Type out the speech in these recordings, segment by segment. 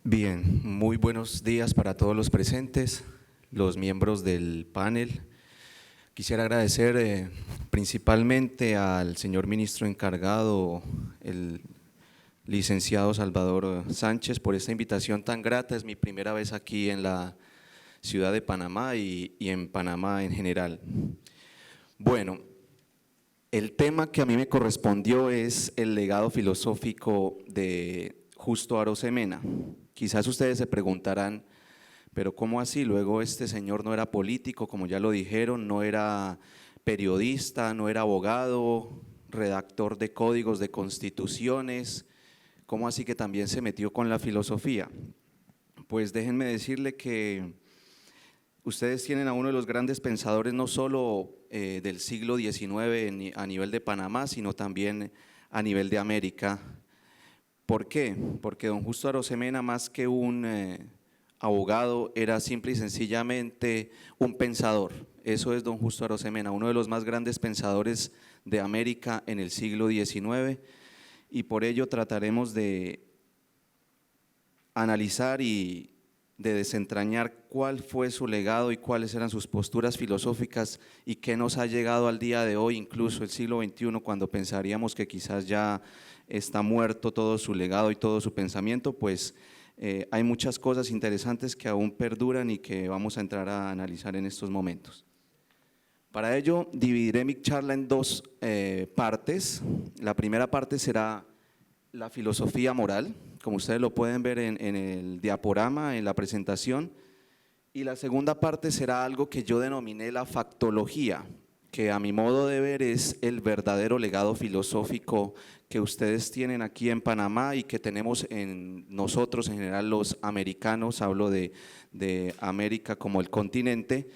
Bien, muy buenos días para todos los presentes, los miembros del panel. Quisiera agradecer principalmente al señor ministro encargado, el licenciado Salvador Sánchez, por esta invitación tan grata. Es mi primera vez aquí en la ciudad de Panamá y en Panamá en general. Bueno, el tema que a mí me correspondió es el legado filosófico de Justo Arosemena. Quizás ustedes se preguntarán, pero ¿cómo así? Luego este señor no era político, como ya lo dijeron, no era periodista, no era abogado, redactor de códigos, de constituciones, ¿cómo así que también se metió con la filosofía? Pues déjenme decirle que ustedes tienen a uno de los grandes pensadores no solo del siglo XIX a nivel de Panamá, sino también a nivel de América. ¿Por qué? Porque don Justo Arosemena, más que un abogado, era simple y sencillamente un pensador. Eso es don Justo Arosemena, uno de los más grandes pensadores de América en el siglo XIX, y por ello trataremos de analizar y de desentrañar cuál fue su legado y cuáles eran sus posturas filosóficas y qué nos ha llegado al día de hoy, incluso el siglo XXI, cuando pensaríamos que quizás ya está muerto todo su legado y todo su pensamiento. Pues hay muchas cosas interesantes que aún perduran y que vamos a entrar a analizar en estos momentos. Para ello dividiré mi charla en dos partes. La primera parte será la filosofía moral, como ustedes lo pueden ver en el diaporama, en la presentación, y la segunda parte será algo que yo denominé la factología, que a mi modo de ver es el verdadero legado filosófico que ustedes tienen aquí en Panamá y que tenemos en nosotros, en general los americanos, hablo de América como el continente,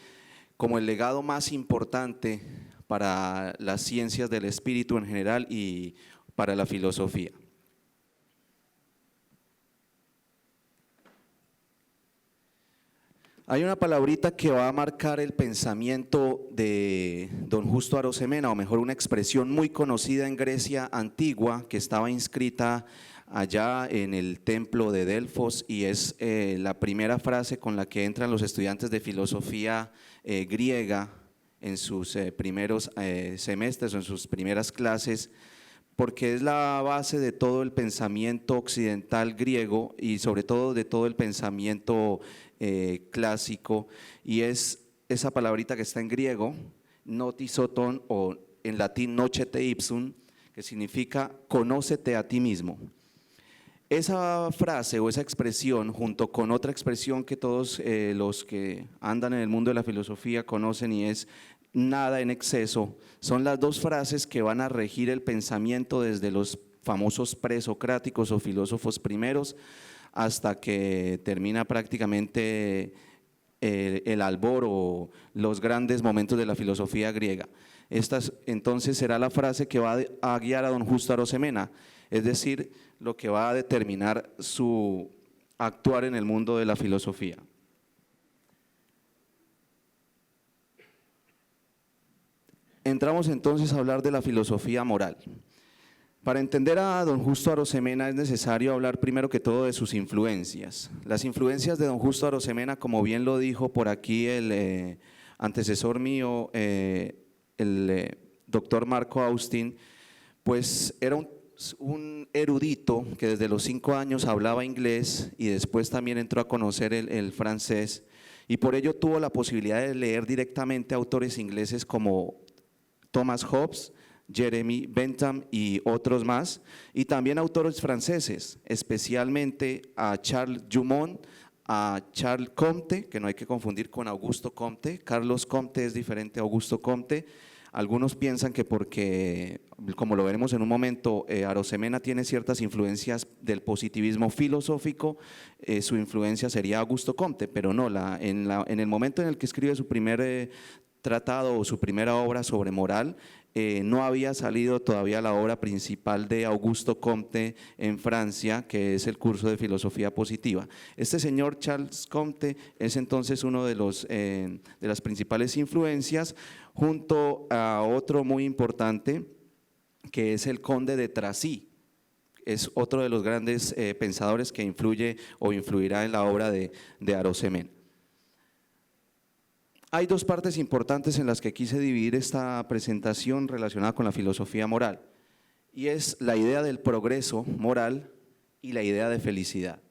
como el legado más importante para las ciencias del espíritu en general y para la filosofía. Hay una palabrita que va a marcar el pensamiento de don Justo Arosemena, o mejor una expresión muy conocida en Grecia antigua que estaba inscrita allá en el templo de Delfos, y es la primera frase con la que entran los estudiantes de filosofía griega en sus primeros semestres o en sus primeras clases, porque es la base de todo el pensamiento occidental griego y sobre todo de todo el pensamiento clásico, y es esa palabrita que está en griego, notisoton, o en latín nocete ipsum, que significa conócete a ti mismo. Esa frase o esa expresión, junto con otra expresión que todos los que andan en el mundo de la filosofía conocen, y es nada en exceso, son las dos frases que van a regir el pensamiento desde los famosos presocráticos o filósofos primeros hasta que termina prácticamente el albor o los grandes momentos de la filosofía griega. Esta entonces será la frase que va a guiar a don Justo Arosemena, es decir, lo que va a determinar su actuar en el mundo de la filosofía. Entramos entonces a hablar de la filosofía moral. Para entender a don Justo Arosemena es necesario hablar primero que todo de sus influencias. Las influencias de don Justo Arosemena, como bien lo dijo por aquí el antecesor mío, el doctor Marco Austin, pues era un erudito que desde los 5 años hablaba inglés y después también entró a conocer el francés, y por ello tuvo la posibilidad de leer directamente a autores ingleses como Thomas Hobbes, Jeremy Bentham y otros más, y también autores franceses, especialmente a Charles Drummond, a Charles Comte, que no hay que confundir con Augusto Comte. Carlos Comte es diferente a Augusto Comte. Algunos piensan que porque, como lo veremos en un momento, Arosemena tiene ciertas influencias del positivismo filosófico, su influencia sería Augusto Comte, pero no, en el momento en el que escribe su primer tratado o su primera obra sobre moral, no había salido todavía la obra principal de Augusto Comte en Francia, que es el curso de filosofía positiva. Este señor Charles Comte es entonces uno de las principales influencias, junto a otro muy importante, que es el conde de Tracy. es otro de los grandes pensadores que influye o influirá en la obra de Arosemena. Hay dos partes importantes en las que quise dividir esta presentación relacionada con la filosofía moral, y es la idea del progreso moral y la idea de felicidad.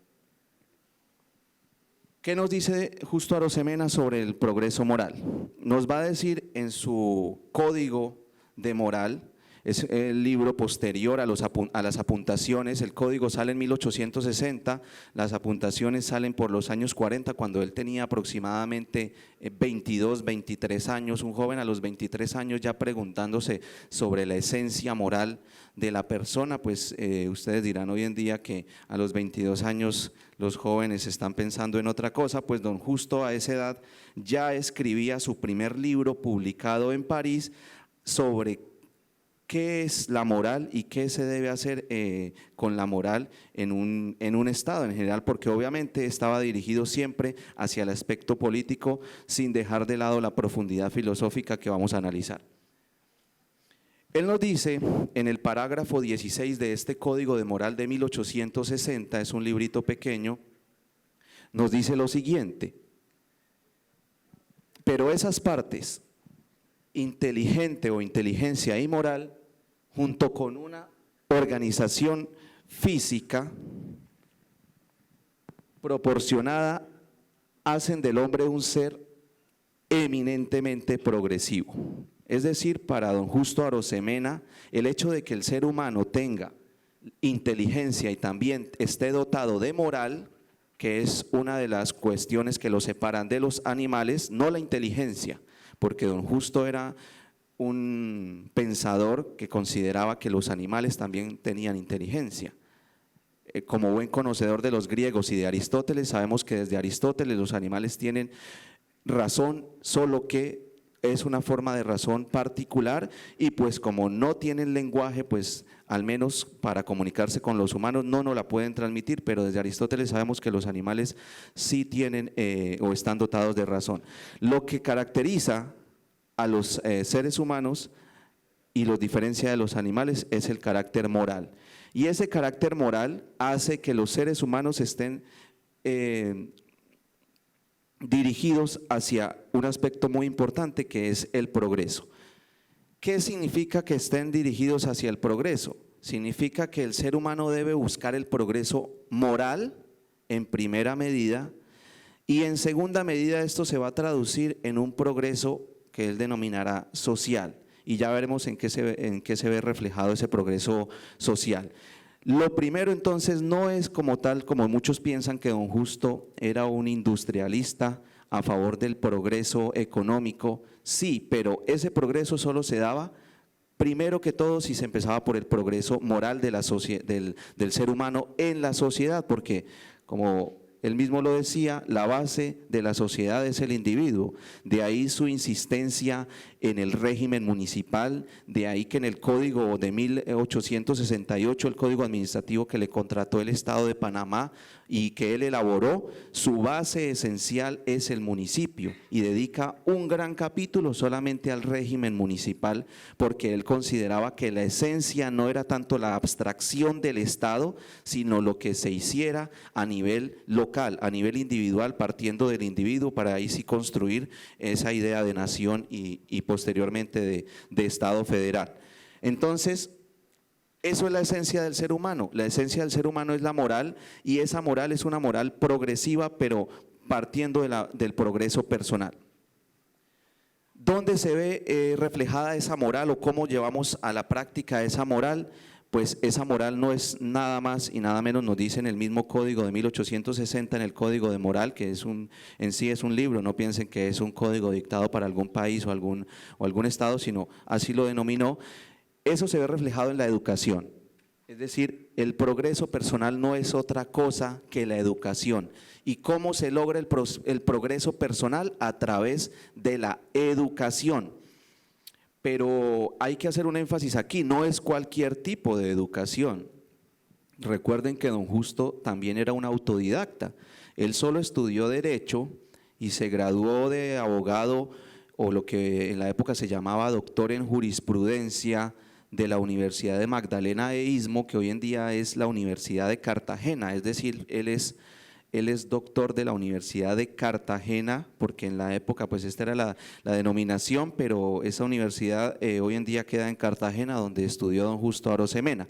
¿Qué nos dice Justo Arosemena sobre el progreso moral? Nos va a decir en su Código de Moral, es el libro posterior a las apuntaciones. El código sale en 1860, las apuntaciones salen por los años 40, cuando él tenía aproximadamente 22, 23 años, un joven a los 23 años ya preguntándose sobre la esencia moral de la persona. Pues ustedes dirán hoy en día que a los 22 años los jóvenes están pensando en otra cosa. Pues don Justo a esa edad ya escribía su primer libro publicado en París sobre qué es la moral y qué se debe hacer con la moral en un Estado en general, porque obviamente estaba dirigido siempre hacia el aspecto político, sin dejar de lado la profundidad filosófica que vamos a analizar. Él nos dice en el parágrafo 16 de este Código de Moral de 1860, es un librito pequeño, nos dice lo siguiente: pero esas partes, inteligente o inteligencia y moral, junto con una organización física proporcionada, hacen del hombre un ser eminentemente progresivo. Es decir, para don Justo Arosemena, el hecho de que el ser humano tenga inteligencia y también esté dotado de moral, que es una de las cuestiones que lo separan de los animales, no la inteligencia, porque don Justo era un pensador que consideraba que los animales también tenían inteligencia. Como buen conocedor de los griegos y de Aristóteles, sabemos que desde Aristóteles los animales tienen razón, solo que es una forma de razón particular, y pues como no tienen lenguaje, pues al menos para comunicarse con los humanos no nos la pueden transmitir, pero desde Aristóteles sabemos que los animales sí tienen o están dotados de razón. Lo que caracteriza a los seres humanos y los diferencia de los animales es el carácter moral, y ese carácter moral hace que los seres humanos estén dirigidos hacia un aspecto muy importante, que es el progreso. ¿Qué significa que estén dirigidos hacia el progreso? Significa que el ser humano debe buscar el progreso moral en primera medida, y en segunda medida esto se va a traducir en un progreso que él denominará social, y ya veremos en qué se ve reflejado ese progreso social. Lo primero entonces no es como tal, como muchos piensan, que don Justo era un industrialista a favor del progreso económico. Sí, pero ese progreso solo se daba primero que todo si se empezaba por el progreso moral de del ser humano en la sociedad, porque como él mismo lo decía, la base de la sociedad es el individuo. De ahí su insistencia en el régimen municipal, de ahí que en el Código de 1868, el Código Administrativo que le contrató el Estado de Panamá y que él elaboró, su base esencial es el municipio, y dedica un gran capítulo solamente al régimen municipal, porque él consideraba que la esencia no era tanto la abstracción del Estado, sino lo que se hiciera a nivel local, a nivel individual, partiendo del individuo, para ahí sí construir esa idea de nación y posteriormente de Estado federal. Entonces, eso es la esencia del ser humano. La esencia del ser humano es la moral, y esa moral es una moral progresiva, pero partiendo del progreso personal. ¿Dónde se ve reflejada esa moral, o cómo llevamos a la práctica esa moral? Pues esa moral no es nada más y nada menos, nos dice en el mismo Código de 1860, en el Código de Moral, que en sí es un libro, no piensen que es un código dictado para algún país o algún estado, sino así lo denominó. Eso se ve reflejado en la educación, es decir, el progreso personal no es otra cosa que la educación. ¿Y cómo se logra el progreso personal? A través de la educación. Pero hay que hacer un énfasis aquí, no es cualquier tipo de educación. Recuerden que don Justo también era un autodidacta, él solo estudió Derecho y se graduó de abogado, o lo que en la época se llamaba doctor en jurisprudencia, de la Universidad de Magdalena de Istmo, que hoy en día es la Universidad de Cartagena, es decir, él es doctor de la Universidad de Cartagena, porque en la época pues esta era la denominación, pero esa universidad hoy en día queda en Cartagena, donde estudió don Justo Arosemena.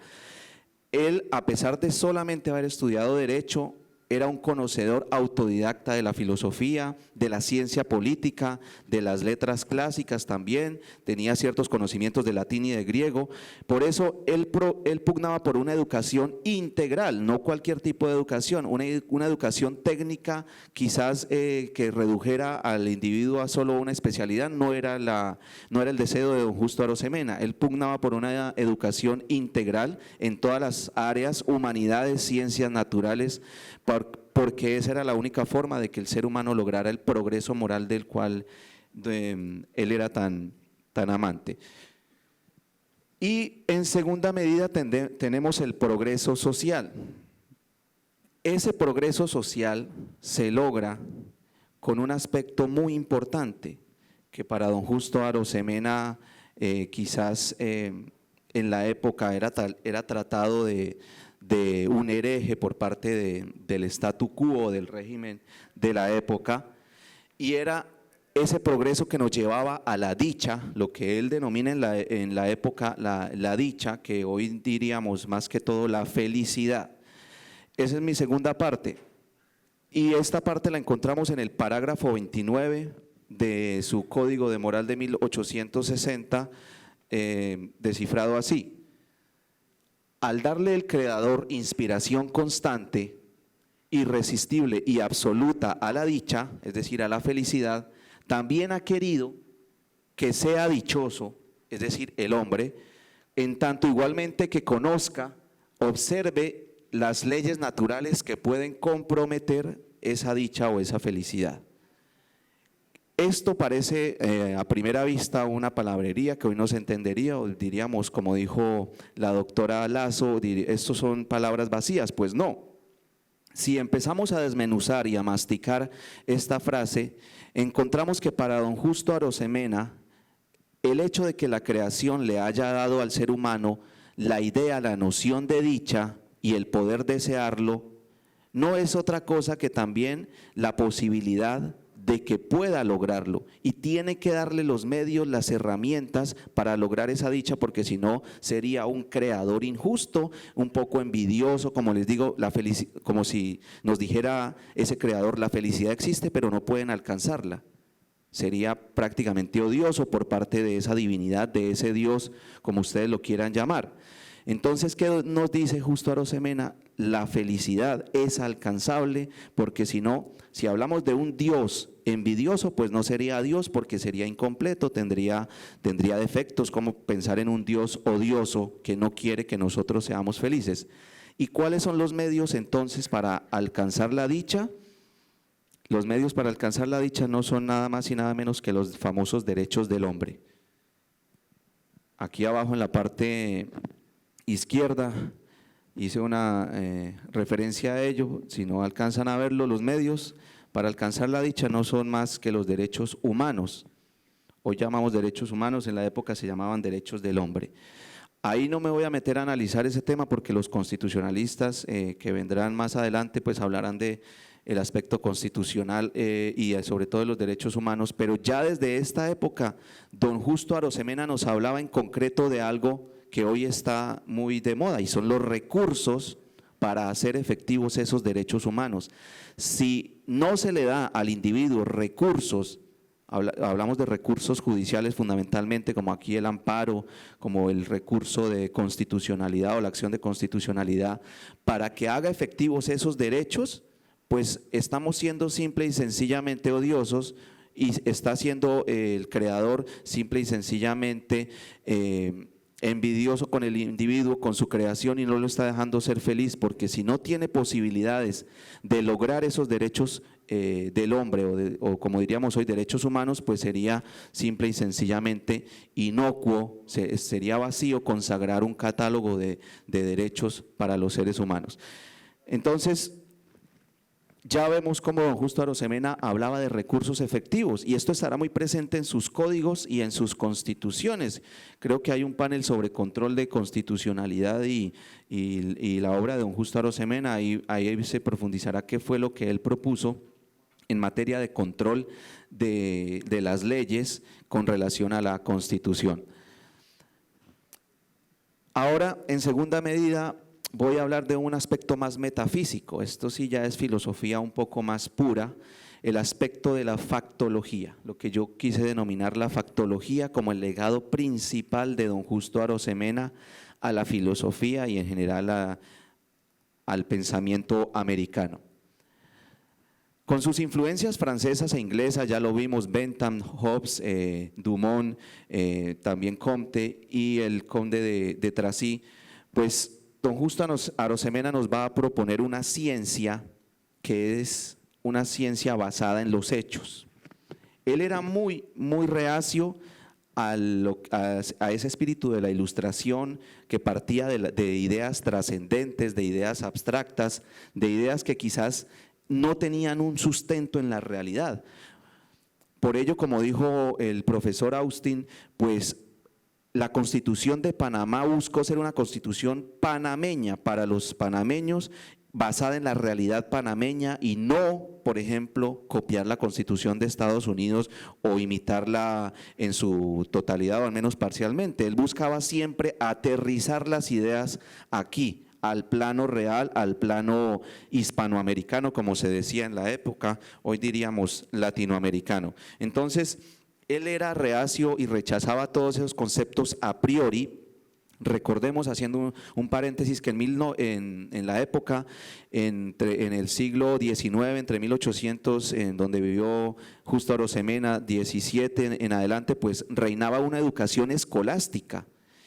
Él, a pesar de solamente haber estudiado Derecho, era un conocedor autodidacta de la filosofía, de la ciencia política, de las letras clásicas también, tenía ciertos conocimientos de latín y de griego. Por eso él pugnaba por una educación integral, no cualquier tipo de educación, una educación técnica quizás que redujera al individuo a solo una especialidad, no era el deseo de don Justo Arosemena. Él pugnaba por una educación integral en todas las áreas, humanidades, ciencias naturales, porque esa era la única forma de que el ser humano lograra el progreso moral del cual él era tan amante. Y en segunda medida tenemos el progreso social. Ese progreso social se logra con un aspecto muy importante, que para don Justo Arosemena quizás en la época era tratado de un hereje por parte del statu quo, del régimen de la época, y era ese progreso que nos llevaba a la dicha, lo que él denomina en la época la dicha, que hoy diríamos más que todo la felicidad. Esa es mi segunda parte, y esta parte la encontramos en el parágrafo 29 de su Código de Moral de 1860, descifrado así: al darle el Creador inspiración constante, irresistible y absoluta a la dicha, es decir, a la felicidad, también ha querido que sea dichoso, es decir, el hombre, en tanto igualmente que conozca, observe las leyes naturales que pueden comprometer esa dicha o esa felicidad. Esto parece a primera vista una palabrería que hoy no se entendería, o diríamos, como dijo la doctora Lazo, estos son palabras vacías. Pues no. Si empezamos a desmenuzar y a masticar esta frase, encontramos que para don Justo Arosemena, el hecho de que la creación le haya dado al ser humano la idea, la noción de dicha y el poder desearlo, no es otra cosa que también la posibilidad de que pueda lograrlo, y tiene que darle los medios, las herramientas para lograr esa dicha, porque si no sería un creador injusto, un poco envidioso, como les digo, como si nos dijera ese creador: la felicidad existe pero no pueden alcanzarla. Sería prácticamente odioso por parte de esa divinidad, de ese Dios, como ustedes lo quieran llamar. Entonces, ¿qué nos dice Justo Arosemena? La felicidad es alcanzable, porque si no, si hablamos de un Dios envidioso, pues no sería Dios, porque sería incompleto, tendría defectos, como pensar en un Dios odioso que no quiere que nosotros seamos felices. ¿Y cuáles son los medios entonces para alcanzar la dicha? Los medios para alcanzar la dicha no son nada más y nada menos que los famosos derechos del hombre. Aquí abajo en la parte izquierda hice una referencia a ello. Si no alcanzan a verlo, los medios para alcanzar la dicha no son más que los derechos humanos. Hoy llamamos derechos humanos, en la época se llamaban derechos del hombre. Ahí no me voy a meter a analizar ese tema, porque los constitucionalistas que vendrán más adelante pues hablarán de el aspecto constitucional y sobre todo de los derechos humanos, pero ya desde esta época don Justo Arosemena nos hablaba en concreto de algo que hoy está muy de moda, y son los recursos para hacer efectivos esos derechos humanos. Si no se le da al individuo recursos, hablamos de recursos judiciales fundamentalmente, como aquí el amparo, como el recurso de constitucionalidad o la acción de constitucionalidad, para que haga efectivos esos derechos, pues estamos siendo simple y sencillamente odiosos, y está siendo el creador simple y sencillamente envidioso con el individuo, con su creación, y no lo está dejando ser feliz, porque si no tiene posibilidades de lograr esos derechos del hombre, o como diríamos hoy, derechos humanos, pues sería simple y sencillamente inocuo, sería vacío consagrar un catálogo de derechos para los seres humanos. Entonces, ya vemos cómo don Justo Arosemena hablaba de recursos efectivos y esto estará muy presente en sus códigos y en sus constituciones. Creo que hay un panel sobre control de constitucionalidad y la obra de don Justo Arosemena, ahí se profundizará qué fue lo que él propuso en materia de control de las leyes con relación a la Constitución. Ahora, en segunda medida, voy a hablar de un aspecto más metafísico, esto sí ya es filosofía un poco más pura, el aspecto de la factología, lo que yo quise denominar la factología como el legado principal de don Justo Arosemena a la filosofía y en general al pensamiento americano. Con sus influencias francesas e inglesas, ya lo vimos, Bentham, Hobbes, Dumont, también Comte y el conde de Tracy, pues don Justo Arosemena nos va a proponer una ciencia que es una ciencia basada en los hechos. Él era muy reacio a ese espíritu de la ilustración que partía de ideas trascendentes, de ideas abstractas, de ideas que quizás no tenían un sustento en la realidad. Por ello, como dijo el profesor Austin, pues la Constitución de Panamá buscó ser una constitución panameña para los panameños, basada en la realidad panameña y no, por ejemplo, copiar la Constitución de Estados Unidos o imitarla en su totalidad o al menos parcialmente. Él buscaba siempre aterrizar las ideas aquí, al plano real, al plano hispanoamericano, como se decía en la época, hoy diríamos latinoamericano. Entonces, él era reacio y rechazaba todos esos conceptos a priori. Recordemos, haciendo un paréntesis, que en la época, en el siglo XIX, entre 1800, en donde vivió Justo Arosemena, 17 en adelante, pues reinaba una educación escolástica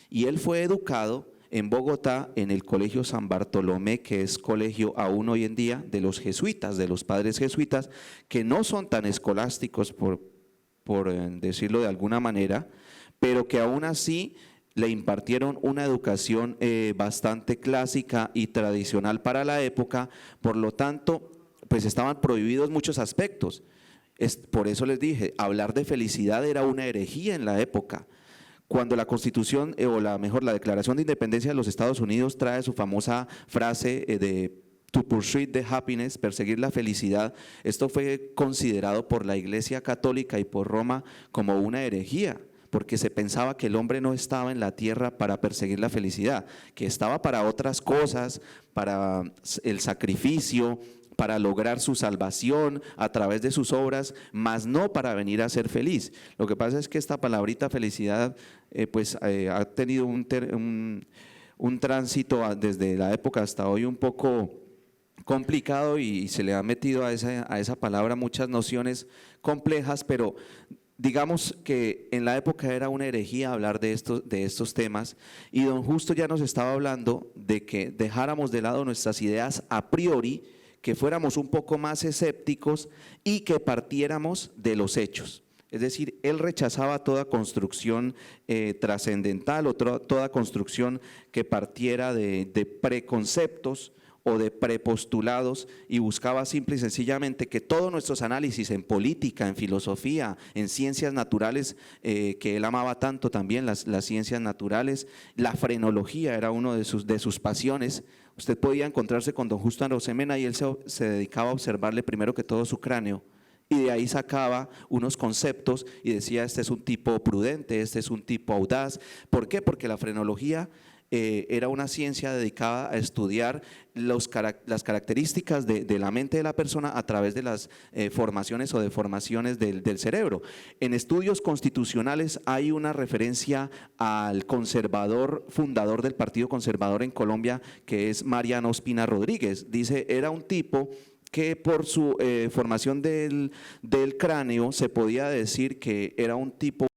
y él fue educado en Bogotá, en el Colegio San Bartolomé, que es colegio aún hoy en día de los jesuitas, de los padres jesuitas, que no son tan escolásticos por decirlo de alguna manera, pero que aún así le impartieron una educación bastante clásica y tradicional para la época, por lo tanto, pues estaban prohibidos muchos aspectos. Por eso les dije, hablar de felicidad era una herejía en la época. Cuando la Constitución, la Declaración de Independencia de los Estados Unidos trae su famosa frase de to pursue the happiness, perseguir la felicidad, esto fue considerado por la Iglesia Católica y por Roma como una herejía, porque se pensaba que el hombre no estaba en la tierra para perseguir la felicidad, que estaba para otras cosas, para el sacrificio, para lograr su salvación a través de sus obras, mas no para venir a ser feliz. Lo que pasa es que esta palabrita felicidad ha tenido un tránsito desde la época hasta hoy un poco complicado y se le ha metido a esa palabra muchas nociones complejas, pero digamos que en la época era una herejía hablar de estos temas y don Justo ya nos estaba hablando de que dejáramos de lado nuestras ideas a priori, que fuéramos un poco más escépticos y que partiéramos de los hechos. Es decir, él rechazaba toda construcción trascendental o toda construcción que partiera de preconceptos o de prepostulados y buscaba simple y sencillamente que todos nuestros análisis en política, en filosofía, en ciencias naturales, que él amaba tanto también, las ciencias naturales, la frenología era uno de sus pasiones. Usted podía encontrarse con don Justo Arosemena y él se dedicaba a observarle primero que todo su cráneo y de ahí sacaba unos conceptos y decía, este es un tipo prudente, este es un tipo audaz. ¿Por qué? Porque la frenología era una ciencia dedicada a estudiar las características de la mente de la persona a través de las formaciones o deformaciones del cerebro. En estudios constitucionales hay una referencia al conservador, fundador del Partido Conservador en Colombia, que es Mariano Ospina Rodríguez. Dice, era un tipo que por su formación del cráneo se podía decir que era un tipo